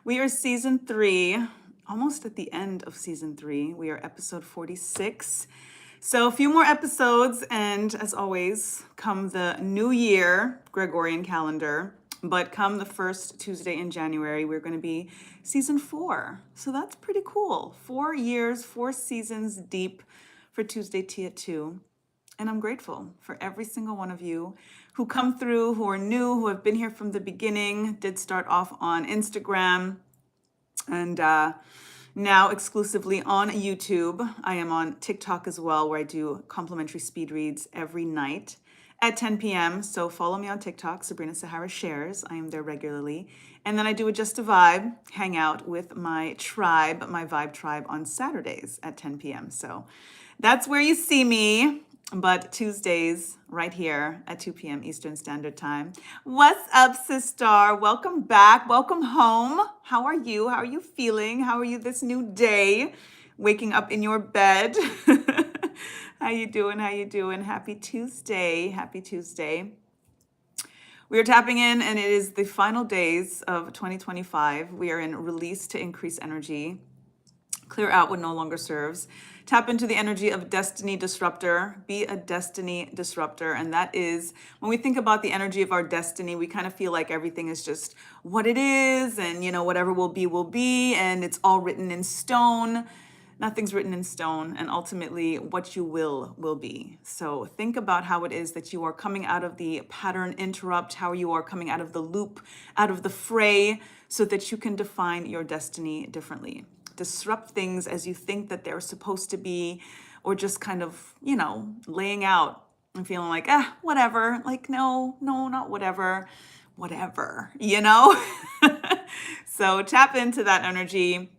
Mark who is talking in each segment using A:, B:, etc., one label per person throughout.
A: We are season 3, almost at the end of season 3. We are episode 46. So a few more episodes, and as always, come the new year, Gregorian calendar. But come the first Tuesday in January, we're going to be season 4. So that's pretty cool. 4 years, 4 seasons deep for Tuesday Tea at 2. And I'm grateful for every single one of you who come through, who are new, who have been here from the beginning, did start off on Instagram, and now exclusively on YouTube. I am on TikTok as well, where I do complimentary speed reads every night at 10 p.m. So follow me on TikTok, Sabrina Sahara Shares. I am there regularly. And then I do a Just a Vibe hangout with my tribe, my Vibe tribe, on Saturdays at 10 p.m. So that's where you see me. But Tuesdays, right here at 2 p.m. Eastern Standard Time. What's up, sister? Welcome back. Welcome home. How are you? How are you feeling? How are you this new day? Waking up in your bed. How you doing? How you doing? Happy Tuesday. Happy Tuesday. We are tapping in, and it is the final days of 2025. We are in release to increase energy. Clear out what no longer serves. Tap into the energy of destiny disruptor. Be a destiny disruptor. And that is, when we think about the energy of our destiny, we kind of feel like everything is just what it is, and whatever will be, and it's all written in stone. Nothing's written in stone, and ultimately what you will be. So think about how it is that you are coming out of the pattern interrupt, how you are coming out of the loop, out of the fray, so that you can define your destiny differently. Disrupt things as you think that they're supposed to be, or just kind of, laying out and feeling like, whatever, like, no, not whatever, So tap into that energy.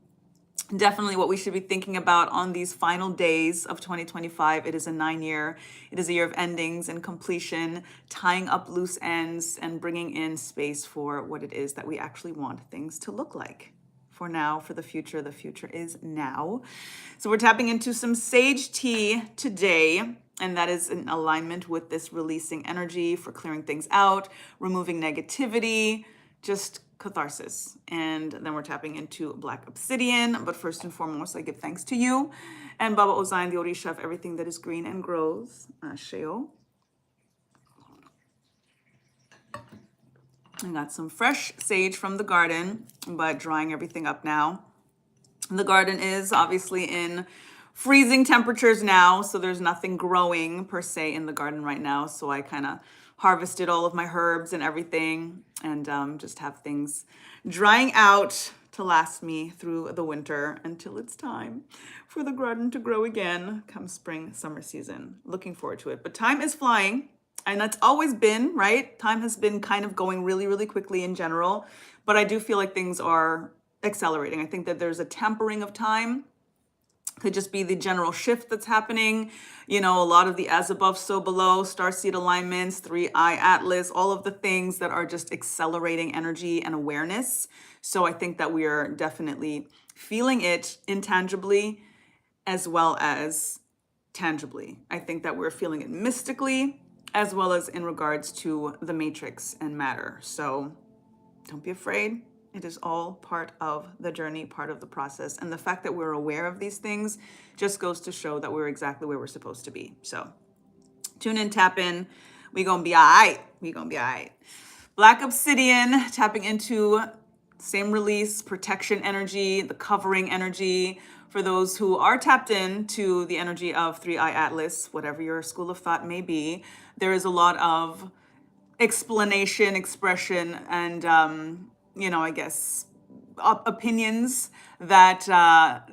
A: Definitely what we should be thinking about on these final days of 2025. It is a 9-year. It is a year of endings and completion, tying up loose ends and bringing in space for what it is that we actually want things to look like. For now, for the future is now. So we're tapping into some sage tea today, and that is in alignment with this releasing energy for clearing things out, removing negativity, just catharsis. And then we're tapping into black obsidian. But first and foremost, I give thanks to you and Baba Ozain, the Orisha of everything that is green and grows. Asheo. I got some fresh sage from the garden, but drying everything up now. The garden is obviously in freezing temperatures now, so there's nothing growing per se in the garden right now. So I kind of harvested all of my herbs and everything, and just have things drying out to last me through the winter until it's time for the garden to grow again come spring, summer season. Looking forward to it. But time is flying. And that's always been, right? Time has been kind of going really, really quickly in general. But I do feel like things are accelerating. I think that there's a tempering of time. Could just be the general shift that's happening. A lot of the as above, so below, starseed alignments, 3i atlas, all of the things that are just accelerating energy and awareness. So I think that we are definitely feeling it intangibly as well as tangibly. I think that we're feeling it mystically, as well as in regards to the matrix and matter. So don't be afraid. It is all part of the journey, part of the process. And the fact that we're aware of these things just goes to show that we're exactly where we're supposed to be. So tune in, tap in. We gonna be all right. Black obsidian, tapping into same release, protection energy, the covering energy. For those who are tapped in to the energy of 3i atlas, whatever your school of thought may be, there is a lot of explanation, expression, and I guess opinions that that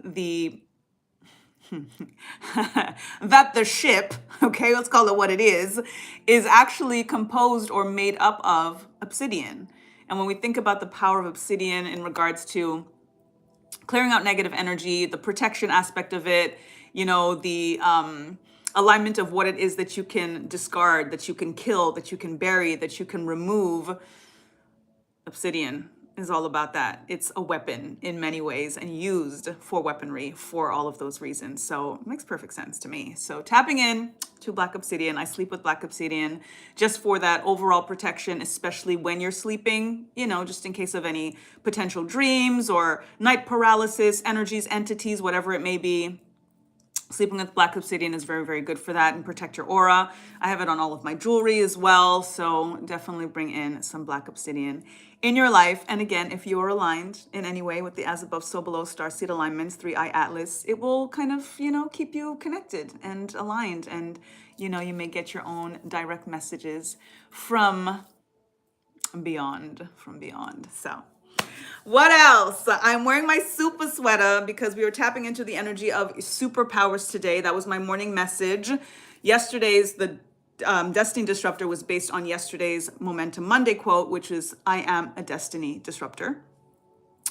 A: the ship, okay, let's call it what it is actually composed or made up of obsidian. And when we think about the power of obsidian in regards to clearing out negative energy, the protection aspect of it, the alignment of what it is that you can discard, that you can kill, that you can bury, that you can remove. Obsidian is all about that. It's a weapon in many ways and used for weaponry for all of those reasons. So it makes perfect sense to me. So tapping in to Black Obsidian, I sleep with Black Obsidian just for that overall protection, especially when you're sleeping, just in case of any potential dreams or night paralysis, energies, entities, whatever it may be. Sleeping with Black Obsidian is very, very good for that and protect your aura. I have it on all of my jewelry as well. So definitely bring in some Black Obsidian in your life. And again, if you are aligned in any way with the As Above, So Below starseed alignments, 3i Atlas, it will kind of, keep you connected and aligned. And, you may get your own direct messages from beyond. So what else? I'm wearing my super sweater because we were tapping into the energy of superpowers today. That was my morning message. Yesterday's, the Destiny Disruptor was based on yesterday's Momentum Monday quote, which is, I am a destiny disruptor.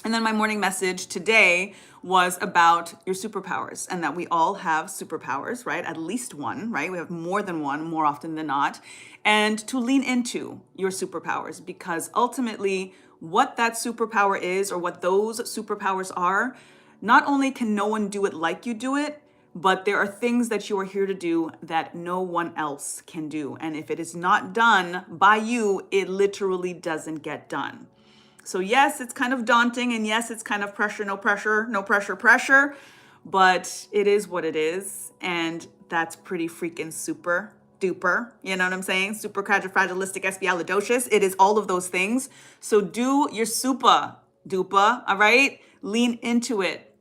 A: And then my morning message today was about your superpowers and that we all have superpowers, right? At least one, right? We have more than one, more often than not. And to lean into your superpowers, because ultimately what that superpower is, or what those superpowers are, not only can no one do it like you do it, but there are things that you are here to do that no one else can do. And if it is not done by you, it literally doesn't get done. So yes, it's kind of daunting, and yes, it's kind of pressure, no pressure, but it is what it is. And that's pretty freaking super duper. You know what I'm saying? Super fragilistic, espialidocious. It is all of those things. So do your super duper, all right? Lean into it.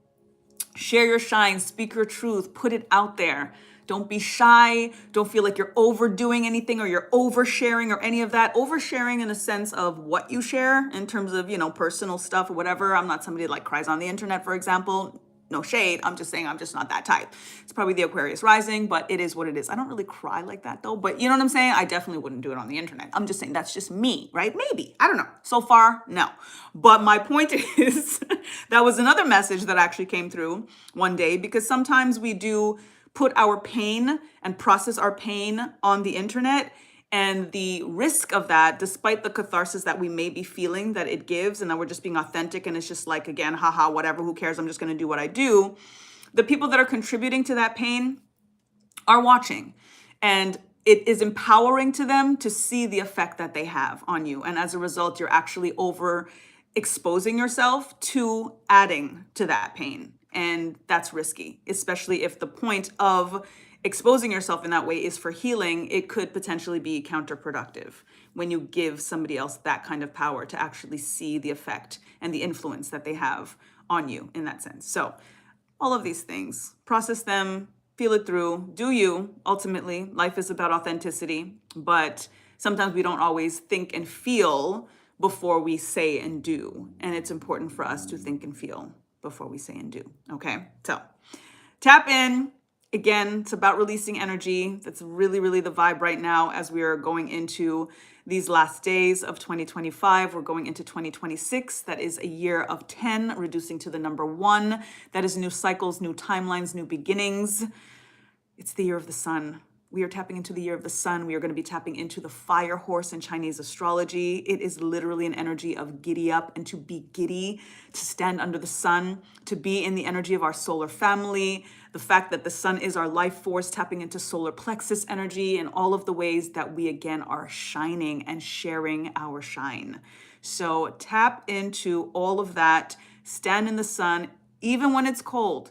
A: Share your shine, speak your truth, put it out there. Don't be shy. Don't feel like you're overdoing anything or you're oversharing or any of that. Oversharing in a sense of what you share in terms of, personal stuff or whatever. I'm not somebody that like cries on the internet, for example. No shade. I'm just saying I'm just not that type. It's probably the Aquarius rising, but it is what it is. I don't really cry like that though, but you know what I'm saying? I definitely wouldn't do it on the internet. I'm just saying that's just me, right? Maybe. I don't know. So far, no. But my point is, that was another message that actually came through one day, because sometimes we do put our pain and process our pain on the internet. And the risk of that, despite the catharsis that we may be feeling that it gives, and that we're just being authentic, and it's just like, again, haha, whatever, who cares? I'm just going to do what I do. The people that are contributing to that pain are watching. And it is empowering to them to see the effect that they have on you. And as a result, you're actually over exposing yourself to adding to that pain. And that's risky, especially if the point of exposing yourself in that way is for healing. It could potentially be counterproductive when you give somebody else that kind of power to actually see the effect and the influence that they have on you in that sense. So all of these things, process them, feel it through, do you. Ultimately, life is about authenticity, but sometimes we don't always think and feel before we say and do. And it's important for us to think and feel before we say and do. Okay, so tap in. Again, it's about releasing energy. That's really, really the vibe right now as we are going into these last days of 2025. We're going into 2026. That is a year of 10, reducing to the number 1. That is new cycles, new timelines, new beginnings. It's the year of the sun. We are tapping into the year of the sun. We are going to be tapping into the fire horse in Chinese astrology. It is literally an energy of giddy up and to be giddy, to stand under the sun, to be in the energy of our solar family. The fact that the sun is our life force, tapping into solar plexus energy and all of the ways that we, again, are shining and sharing our shine. So tap into all of that. Stand in the sun, even when it's cold.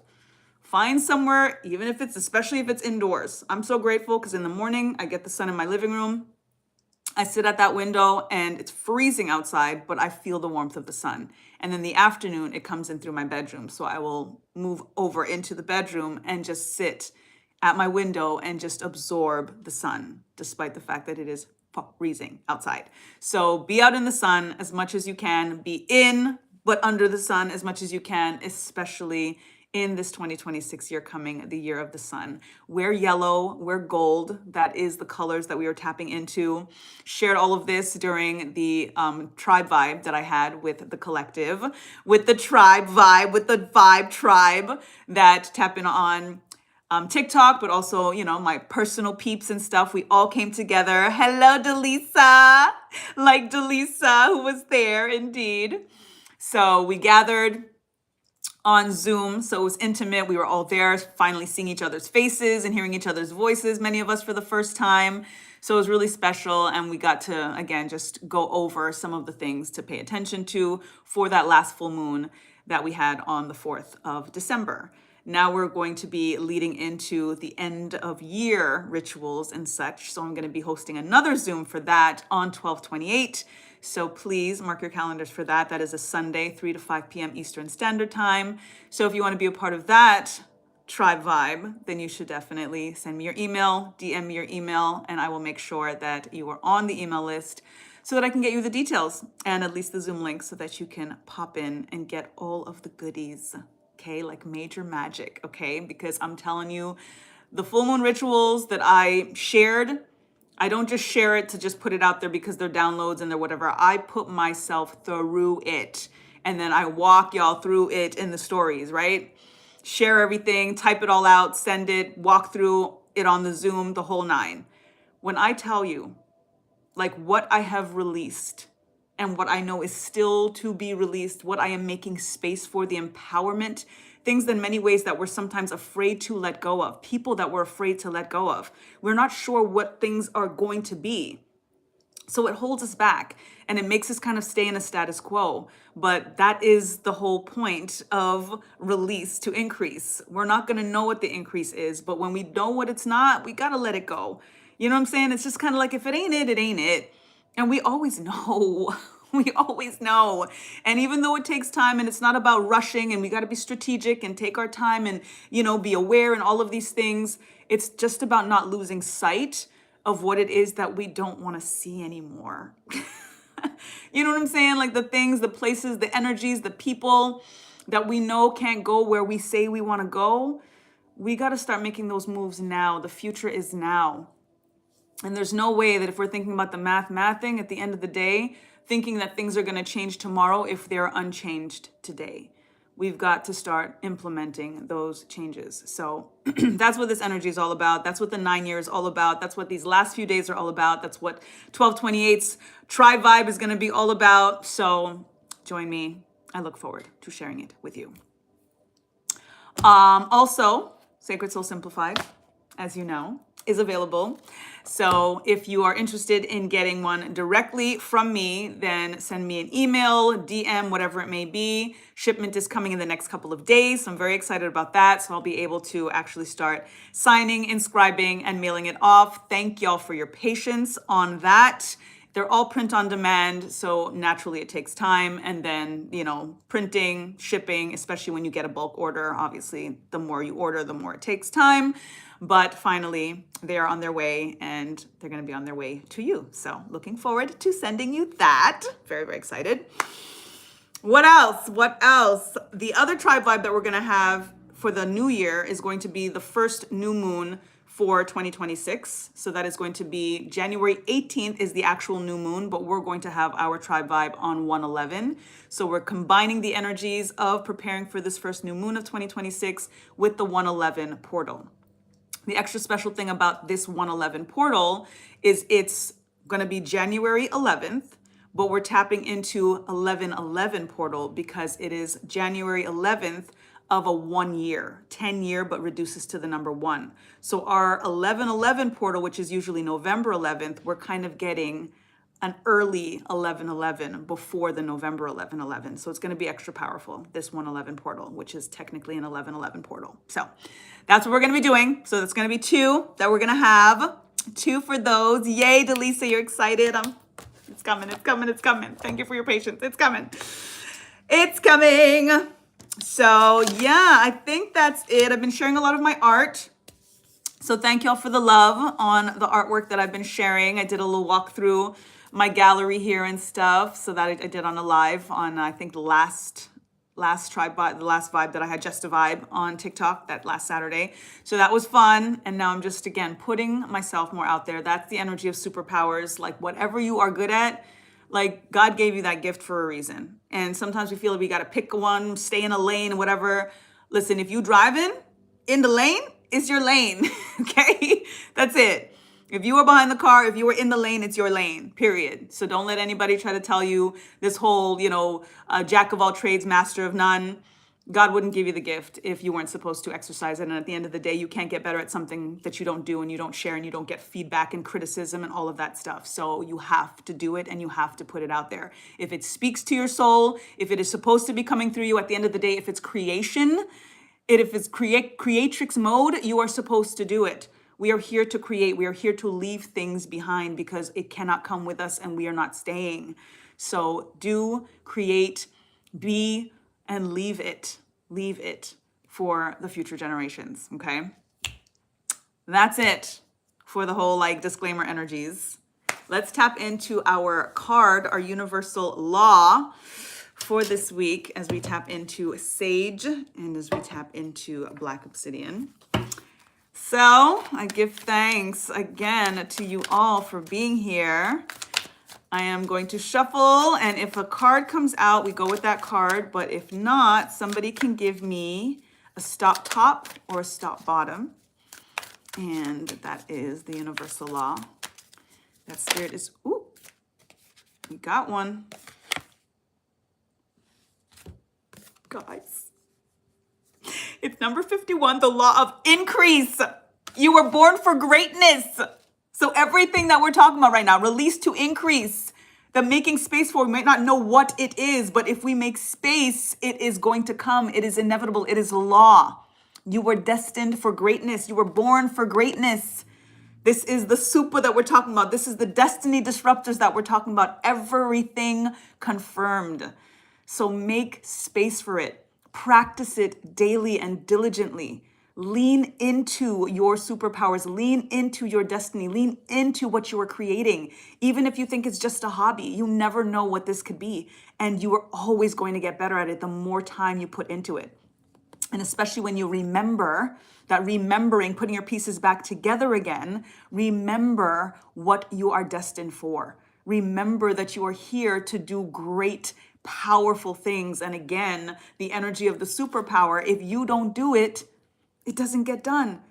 A: Find somewhere, even if it's, especially if it's indoors. I'm so grateful because in the morning, I get the sun in my living room. I sit at that window and it's freezing outside, but I feel the warmth of the sun. And in the afternoon, it comes in through my bedroom. So I will move over into the bedroom and just sit at my window and just absorb the sun, despite the fact that it is freezing outside. So be out in the sun as much as you can, be in, but under the sun as much as you can, especially in this 2026 year coming, the year of the sun. Wear yellow, wear gold. That is the colors that we are tapping into. Shared all of this during the tribe vibe that I had with the collective, with the tribe vibe, with the vibe tribe that tap in on TikTok, but also, my personal peeps and stuff. We all came together. Hello, Delisa, like Delisa, who was there indeed. So we gathered on Zoom, so it was intimate. We were all there, finally seeing each other's faces and hearing each other's voices, many of us for the first time. So it was really special, and we got to, again, just go over some of the things to pay attention to for that last full moon that we had on the 4th of December. Now we're going to be leading into the end of year rituals and such. So I'm going to be hosting another Zoom for that on 12/28. So please mark your calendars for that. That is a Sunday, 3 to 5 p.m. Eastern Standard Time. So if you want to be a part of that tribe vibe, then you should definitely send me your email, DM me your email, and I will make sure that you are on the email list so that I can get you the details and at least the Zoom link so that you can pop in and get all of the goodies. Okay, like major magic, okay? Because I'm telling you, the full moon rituals that I shared, I don't just share it to just put it out there because they're downloads and they're whatever. I put myself through it, and then I walk y'all through it in the stories, right? Share everything, type it all out, send it, walk through it on the Zoom, the whole nine. When I tell you, like, what I have released and what I know is still to be released, what I am making space for, the empowerment, things in many ways that we're sometimes afraid to let go of, people that we're afraid to let go of. We're not sure what things are going to be. So it holds us back and it makes us kind of stay in a status quo. But that is the whole point of release, to increase. We're not going to know what the increase is, but when we know what it's not, we got to let it go. You know what I'm saying? It's just kind of like, if it ain't it, it ain't it. And we always know. We always know. And even though it takes time and it's not about rushing and we got to be strategic and take our time and, be aware and all of these things, it's just about not losing sight of what it is that we don't want to see anymore. You know what I'm saying? Like the things, the places, the energies, the people that we know can't go where we say we want to go. We got to start making those moves now. The future is now. And there's no way that if we're thinking about the math thing at the end of the day, thinking that things are going to change tomorrow if they're unchanged today. We've got to start implementing those changes. So that's what this energy is all about. That's what the 9 years is all about. That's what these last few days are all about. That's what 12/28's tribe vibe is going to be all about. So join me. I look forward to sharing it with you. Also, Sacred Soul Simplified, as you know, is available. So if you are interested in getting one directly from me, then send me an email, DM, whatever it may be. Shipment is coming in the next couple of days, so I'm very excited about that. So I'll be able to actually start signing, inscribing, and mailing it off. Thank y'all for your patience on that. They're all print on demand, so naturally it takes time. And then, printing, shipping, especially when you get a bulk order, obviously the more you order, the more it takes time. But finally, they are on their way and they're going to be on their way to you. So looking forward to sending you that. Very, very excited. What else? The other tribe vibe that we're going to have for the new year is going to be the first new moon for 2026. So that is going to be January 18th is the actual new moon, but we're going to have our tribe vibe on 1/11. So we're combining the energies of preparing for this first new moon of 2026 with the 1/11 portal. The extra special thing about this 1/11 portal is it's going to be January 11th, but we're tapping into 11/11 portal because it is January 11th of a 1 year, 10 year, but reduces to the number 1. So our 11/11 portal, which is usually November 11th, we're kind of getting an early 11/11 before the November 11/11. So it's going to be extra powerful, this 1/11 portal, which is technically an 11/11 portal. So that's what we're going to be doing. So that's going to be 2 that we're going to have. 2 for those. Yay, Delisa, you're excited. It's coming. Thank you for your patience. It's coming. So yeah, I think that's it. I've been sharing a lot of my art. So thank y'all for the love on the artwork that I've been sharing. I did a little walk through my gallery here and stuff. So that I did on a live on, I think, the last vibe that I had, Just a Vibe, on TikTok that last Saturday. So that was fun. And now I'm just, again, putting myself more out there. That's the energy of superpowers. Like whatever you are good at, like God gave you that gift for a reason. And sometimes we feel like we got to pick one, stay in a lane, whatever. Listen, if you driving in the lane, it's your lane. Okay, that's it. If you are behind the car, if you are in the lane, it's your lane, period. So don't let anybody try to tell you this whole, jack of all trades, master of none. God wouldn't give you the gift if you weren't supposed to exercise it. And at the end of the day, you can't get better at something that you don't do and you don't share and you don't get feedback and criticism and all of that stuff. So you have to do it and you have to put it out there. If it speaks to your soul, if it is supposed to be coming through you at the end of the day, if it's creation, if it's creatrix mode, you are supposed to do it. We are here to create. We are here to leave things behind because it cannot come with us and we are not staying. So do, create, be, and leave it. Leave it for the future generations, okay? That's it for the whole disclaimer energies. Let's tap into our card, our universal law for this week as we tap into sage and as we tap into black obsidian. So I give thanks again to you all for being here. I am going to shuffle, and if a card comes out, we go with that card. But if not, somebody can give me a stop top or a stop bottom. And that is the universal law. That spirit is, ooh, we got one. Guys, it's number 51, the law of increase. You were born for greatness. So everything that we're talking about right now, release to increase, the making space for, we might not know what it is, but if we make space, it is going to come. It is inevitable. It is law. You were destined for greatness. You were born for greatness. This is the super that we're talking about. This is the destiny disruptors that we're talking about. Everything confirmed. So make space for it. Practice it daily and diligently. Lean into your superpowers. Lean into your destiny. Lean into what you are creating. Even if you think it's just a hobby, you never know what this could be. And you are always going to get better at it the more time you put into it. And especially when you remember that, remembering, putting your pieces back together again, remember what you are destined for. Remember that you are here to do great, powerful things. And again, the energy of the superpower, if you don't do it, it doesn't get done.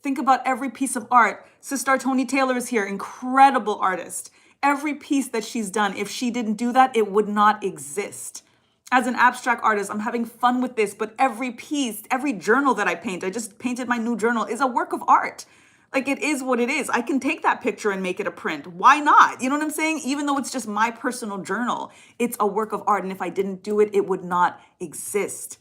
A: Think about every piece of art. Sister Tony Taylor is here, incredible artist. Every piece that she's done, if she didn't do that, it would not exist. As an abstract artist, I'm having fun with this, but every piece, every journal that I paint, I just painted my new journal, is a work of art. It is what it is. I can take that picture and make it a print. Why not? You know what I'm saying? Even though it's just my personal journal, it's a work of art. And if I didn't do it, it would not exist.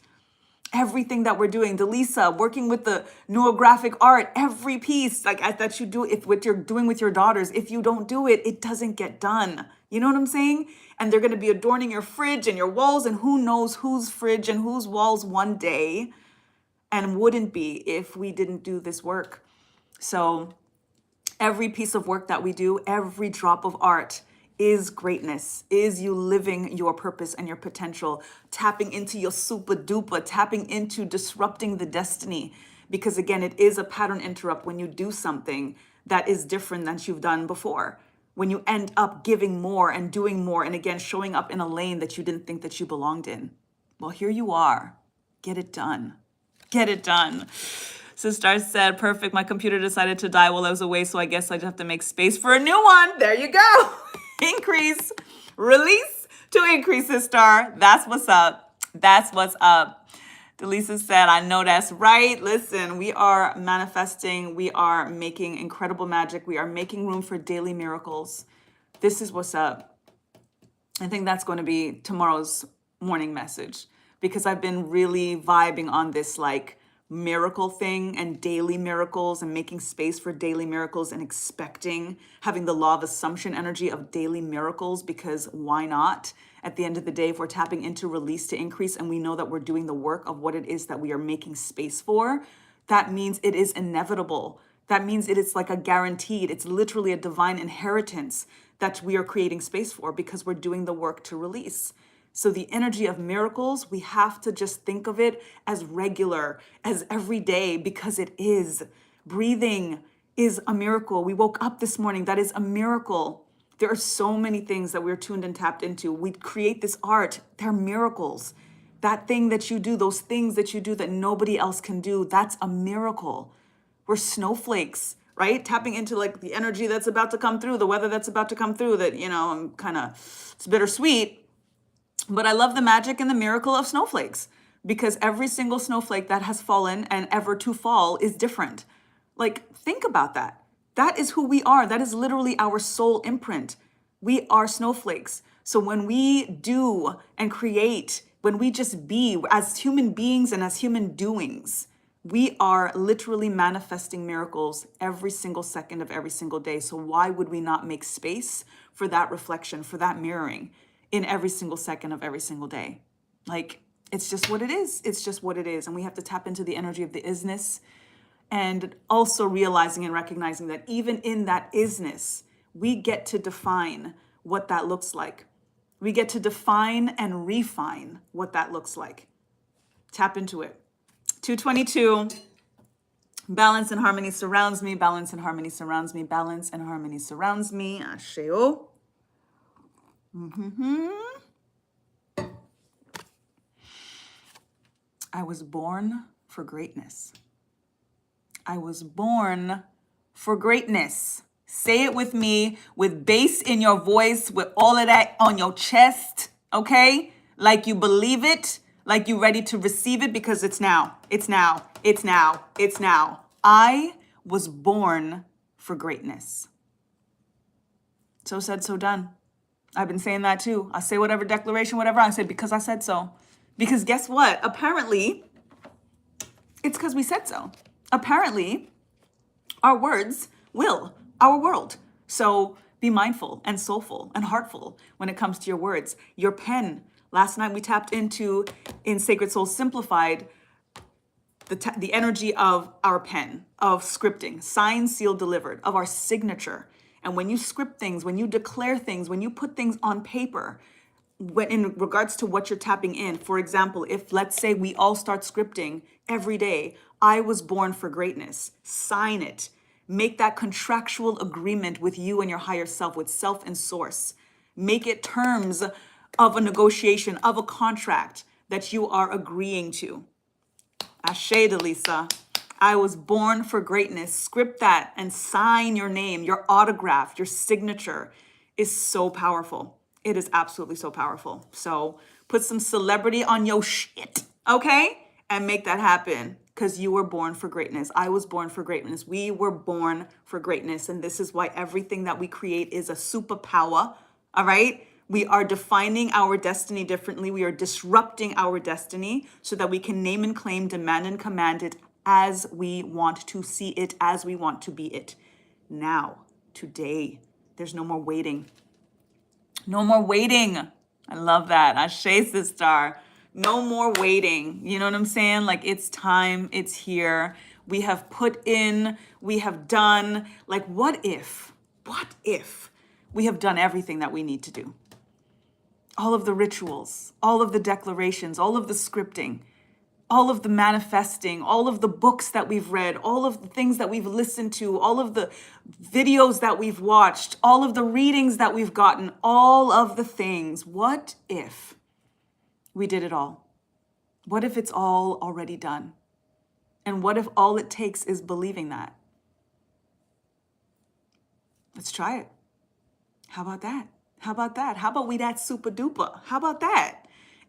A: Everything that we're doing, Delisa, working with the neurographic art, every piece that you do, if what you're doing with your daughters, if you don't do it, it doesn't get done. You know what I'm saying? And they're going to be adorning your fridge and your walls, and who knows whose fridge and whose walls one day, and wouldn't be if we didn't do this work. So every piece of work that we do, every drop of art is greatness, is you living your purpose and your potential, tapping into your super duper, tapping into disrupting the destiny. Because again, it is a pattern interrupt when you do something that is different than you've done before. When you end up giving more and doing more, and again, showing up in a lane that you didn't think that you belonged in. Well, here you are. Get it done. Get it done. Sister said, perfect. My computer decided to die while I was away, so I guess I just have to make space for a new one. There you go. Increase, release to increase, sister. That's what's up. That's what's up. Delisa said, I know that's right. Listen, we are manifesting. We are making incredible magic. We are making room for daily miracles. This is what's up. I think that's going to be tomorrow's morning message, because I've been really vibing on this miracle thing and daily miracles and making space for daily miracles and expecting, having the law of assumption energy of daily miracles, because why not? At the end of the day, if we're tapping into release to increase and we know that we're doing the work of what it is that we are making space for, that means it is inevitable. That means it is like a guaranteed, it's literally a divine inheritance that we are creating space for because we're doing the work to release. So the energy of miracles, we have to just think of it as regular, as every day, because it is. Breathing is a miracle. We woke up this morning. That is a miracle. There are so many things that we're tuned and tapped into. We create this art. They're miracles. That thing that you do, those things that you do that nobody else can do, that's a miracle. We're snowflakes. right? Tapping into like the energy that's about to come through, the weather that's about to come through, that, I'm kind of, it's bittersweet. But I love the magic and the miracle of snowflakes, because every single snowflake that has fallen and ever to fall is different. Like, think about that. That is who we are. That is literally our soul imprint. We are snowflakes. So when we do and create, when we just be as human beings and as human doings, we are literally manifesting miracles every single second of every single day. So why would we not make space for that reflection, for that mirroring in every single second of every single day? Like, it's just what it is. It's just what it is. And we have to tap into the energy of the isness, and also realizing and recognizing that even in that isness, we get to define what that looks like. We get to define and refine what that looks like. Tap into it. 222. Balance and harmony surrounds me. Balance and harmony surrounds me. Balance and harmony surrounds me. Asheo. I was born for greatness. I was born for greatness. Say it with me, with bass in your voice, with all of that on your chest, okay? Like you believe it, like you're ready to receive it, because it's now. It's now. It's now. It's now. I was born for greatness. So said, so done. I've been saying that too. I say whatever declaration, whatever I say, because I said so. Because guess what? Apparently, it's because we said so. Apparently, our words will our world. So be mindful and soulful and heartful when it comes to your words. Your pen. Last night we tapped into, in Sacred Soul Simplified, the energy of our pen, of scripting, signed, sealed, delivered, of our signature. And when you script things, when you declare things, when you put things on paper, when in regards to what you're tapping in, for example, if let's say we all start scripting every day, I was born for greatness, sign it, make that contractual agreement with you and your higher self, with self and source, make it terms of a negotiation, of a contract that you are agreeing to. Ashe, Delisa. I was born for greatness. Script that and sign your name, your autograph, your signature is so powerful. It is absolutely so powerful. So put some celebrity on your shit, okay? And make that happen, because you were born for greatness. I was born for greatness. We were born for greatness. And this is why everything that we create is a superpower, all right? We are defining our destiny differently. We are disrupting our destiny so that we can name and claim, demand and command it as we want to see it, as we want to be it. Now, today, there's no more waiting. No more waiting. I love that. Ashe, sister. No more waiting. You know what I'm saying? Like, it's time. It's here. We have put in. We have done. Like, what if we have done everything that we need to do? All of the rituals, all of the declarations, all of the scripting, all of the manifesting, all of the books that we've read, all of the things that we've listened to, all of the videos that we've watched, all of the readings that we've gotten, all of the things. What if we did it all? What if it's all already done? And what if all it takes is believing that? Let's try it. How about that? How about that? How about we that super duper? How about that?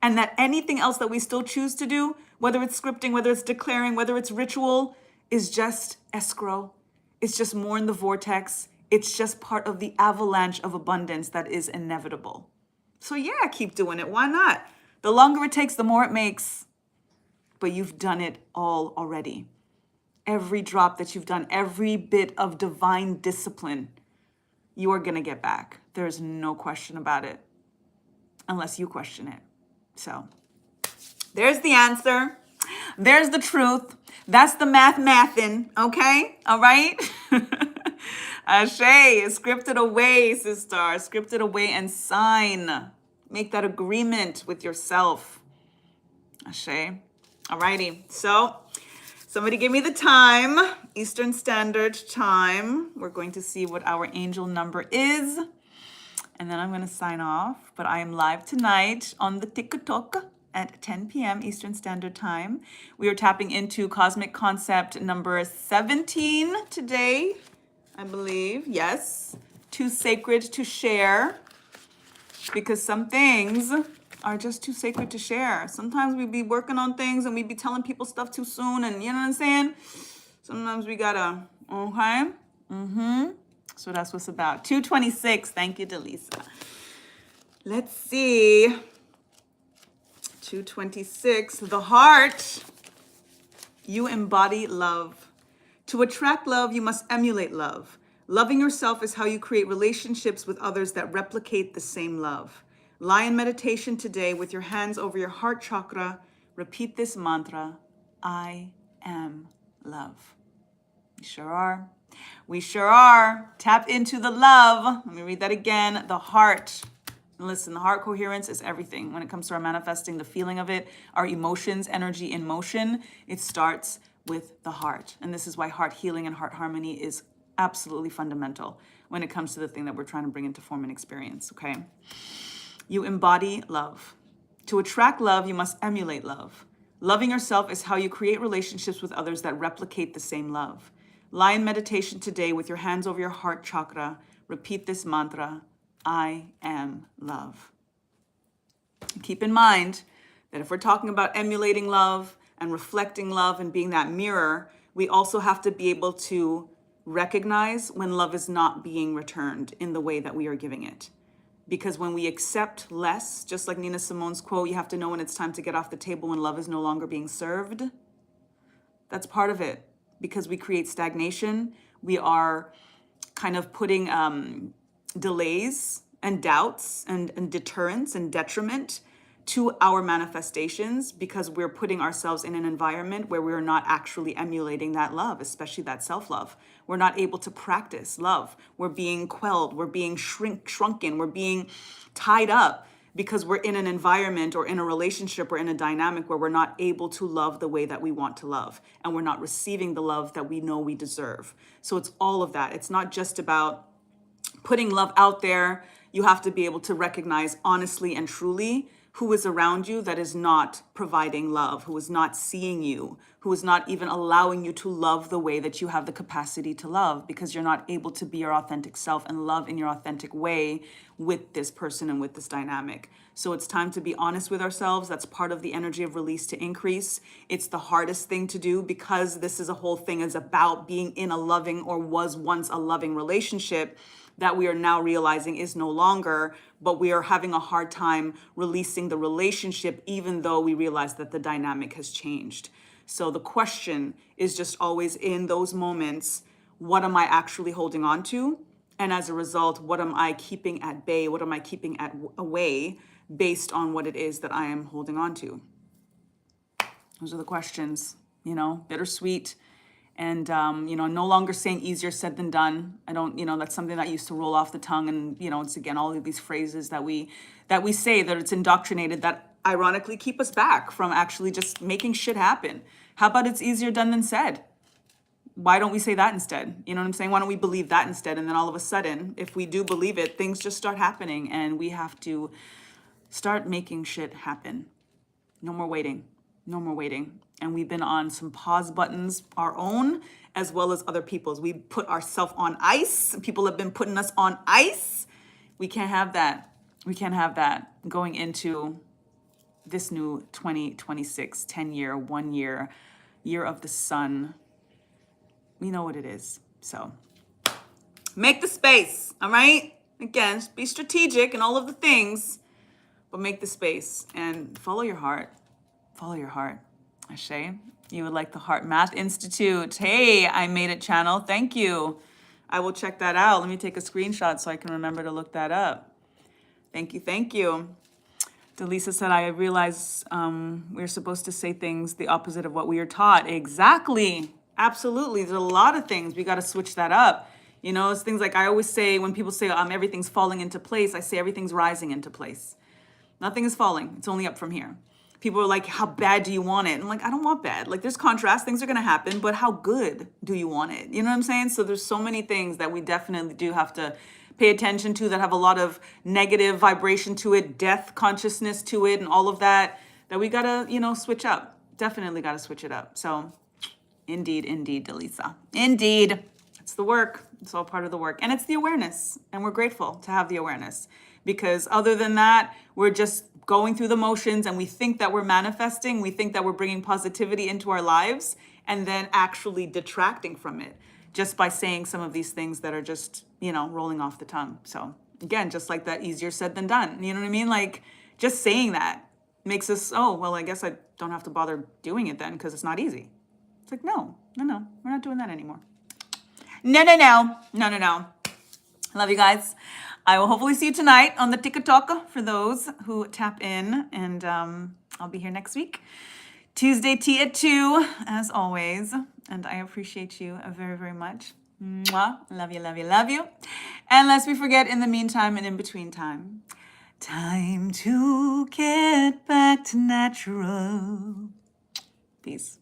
A: And that anything else that we still choose to do, whether it's scripting, whether it's declaring, whether it's ritual, is just escrow. It's just more in the vortex. It's just part of the avalanche of abundance that is inevitable. So yeah, keep doing it. Why not? The longer it takes, the more it makes. But you've done it all already. Every drop that you've done, every bit of divine discipline, you are going to get back. There's no question about it, unless you question it. So there's the answer. There's the truth. That's the mathin', okay? All right? Ashe, script it away, sister. Script it away and sign. Make that agreement with yourself. Ashe. All righty. So somebody give me the time, Eastern Standard Time. We're going to see what our angel number is. And then I'm going to sign off. But I am live tonight on the TikTok at 10 p.m. Eastern Standard Time. We are tapping into Cosmic Concept number 17 today. I believe. Yes. Too sacred to share. Because some things are just too sacred to share. Sometimes we be working on things and we be telling people stuff too soon, and you know what I'm saying? Sometimes we gotta, okay? So that's what's about. 226. Thank you, Delisa. Let's see. 226. The heart. You embody love. To attract love, you must emulate love. Loving yourself is how you create relationships with others that replicate the same love. Lie in meditation today with your hands over your heart chakra. Repeat this mantra: I am love. We sure are. We sure are. Tap into the love. Let me read that again. The heart. And listen, the heart coherence is everything. When it comes to our manifesting, the feeling of it, our emotions, energy in motion, it starts with the heart. And this is why heart healing and heart harmony is absolutely fundamental when it comes to the thing that we're trying to bring into form and experience, okay? You embody love. To attract love, you must emulate love. Loving yourself is how you create relationships with others that replicate the same love. Lie in meditation today with your hands over your heart chakra. Repeat this mantra: I am love. Keep in mind that if we're talking about emulating love and reflecting love and being that mirror, we also have to be able to recognize when love is not being returned in the way that we are giving it. Because when we accept less, just like Nina Simone's quote, you have to know when it's time to get off the table when love is no longer being served. That's part of it. Because we create stagnation, we are kind of putting delays and doubts and deterrence and detriment to our manifestations, because we're putting ourselves in an environment where we're not actually emulating that love, especially that self-love. We're not able to practice love. We're being quelled, we're being shrunken, we're being tied up because we're in an environment or in a relationship or in a dynamic where we're not able to love the way that we want to love, and we're not receiving the love that we know we deserve. So it's all of that. It's not just about putting love out there. You have to be able to recognize honestly and truly who is around you that is not providing love, who is not seeing you, who is not even allowing you to love the way that you have the capacity to love, because you're not able to be your authentic self and love in your authentic way with this person and with this dynamic. So it's time to be honest with ourselves. That's part of the energy of release to increase. It's the hardest thing to do, because this is a whole thing is about being in a loving, or was once a loving, relationship that we are now realizing is no longer, but we are having a hard time releasing the relationship, even though we realize that the dynamic has changed. So the question is just always in those moments, what am I actually holding on to? And as a result, what am I keeping at bay? What am I keeping away based on what it is that I am holding on to? Those are the questions, bittersweet. And, no longer saying easier said than done. I don't, that's something that used to roll off the tongue. And, it's again, all of these phrases that we say, that it's indoctrinated, that ironically keep us back from actually just making shit happen. How about it's easier done than said? Why don't we say that instead? You know what I'm saying? Why don't we believe that instead? And then all of a sudden, if we do believe it, things just start happening, and we have to start making shit happen. No more waiting. No more waiting. And we've been on some pause buttons, our own, as well as other people's. We put ourselves on ice. People have been putting us on ice. We can't have that. We can't have that going into this new 2026, 10-year, 1 year, year of the sun. We know what it is. So make the space, all right? Again, be strategic and all of the things, but make the space and follow your heart. Follow your heart. Ashe, you would like the Heart Math Institute. Hey, I made it channel. Thank you. I will check that out. Let me take a screenshot so I can remember to look that up. Thank you. Thank you. Delisa said, I realize we're supposed to say things the opposite of what we are taught. Exactly. Absolutely. There's a lot of things. We got to switch that up. It's things like I always say when people say everything's falling into place, I say everything's rising into place. Nothing is falling. It's only up from here. People are like, how bad do you want it? I'm like, I don't want bad. Like, there's contrast. Things are going to happen. But how good do you want it? You know what I'm saying? So there's so many things that we definitely do have to pay attention to that have a lot of negative vibration to it, death consciousness to it, and all of that we got to, switch up. Definitely got to switch it up. So indeed, Delisa. Indeed. It's the work. It's all part of the work. And it's the awareness. And we're grateful to have the awareness. Because other than that, we're just going through the motions and we think that we're manifesting. We think that we're bringing positivity into our lives and then actually detracting from it just by saying some of these things that are just, rolling off the tongue. So again, just like that, easier said than done. You know what I mean? Like just saying that makes us, oh, well, I guess I don't have to bother doing it then because it's not easy. It's like, no, we're not doing that anymore. No. Love you guys. I will hopefully see you tonight on the TikTok for those who tap in. And I'll be here next week. Tuesday tea at 2, as always. And I appreciate you very, very much. Mwah. Love you, love you, love you. And lest we forget, in the meantime and in between time to get back to natural. Peace.